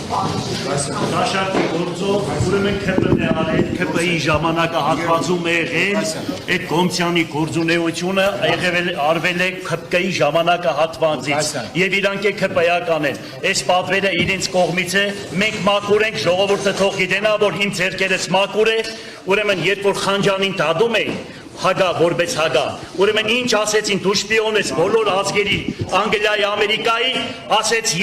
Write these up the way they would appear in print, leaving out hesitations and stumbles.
Դաշակի գործով ուրեմն ԿՊ-ն է արել, ԿՊ-ի ժամանակահատվածում է եղել, այդ Կոմցյանի գործունեությունը արվել է ԿՊ-ի ժամանակահատվածից եւ իրանք է ԿՊ-ական են։ Այս պատվերը իրենց կողմից է, մենք մաքուր ենք, ժողովուրդը թող գիտենա, որ իմ ձեռքերս մաքուր է, ուրեմն երբ որ Խանջանին դադում էին Հագա, որպես հագա, ուրեմն ինչ ասեցին, դու շպիոն ես բոլոր ազգերի, Անգլիայի, Ամերիկայի, ասեց,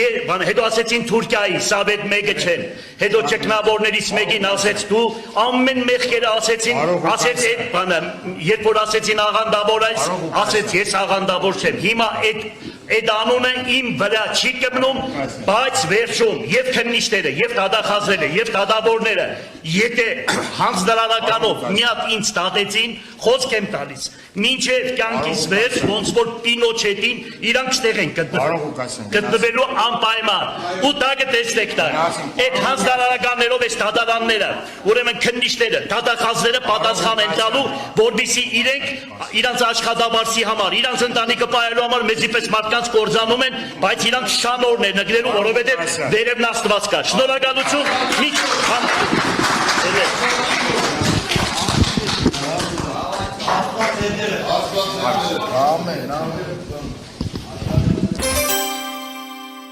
հետո ասեցին Թուրքիայի, Սավետ մեկը չեն, հետո ճգնավորներից մեկին ասեց դու, ամեն մեղքերը ասեցին, ասեց այդ բանը, երբ որ ասեցին աղանդավոր այս, ասեց ես աղանդավոր չեմ, հիմա այդ անունը իմ վրա չի կմնում, բայց վերջում եւ քննիչները, եւ դատախազները, եւ դատավորները, եթե հանձնարարականով մի հատ ինձ դատեցին, խոսք եմ տալիս, մինչև կյանքից վերջ, ոնց որ Պինոչետին իրանք ստեղ են գտնվելու անպայման, ու դա կտեսնեք դա, այդ հանձնարարականներով այս դատարանները, ուրեմն քննիչները, դատախազները պատասխան են տալու, որպեսզի իրանց աշխատավարձի համար, իրանց ընտանիքը պահելու համար մեզիպես մարդկանց կործանում են, բայց իրանք շանորն են նգրելու, որովհետև վերևն Աստված կա։ Շնորհակալություն, Ամեն, ամեն։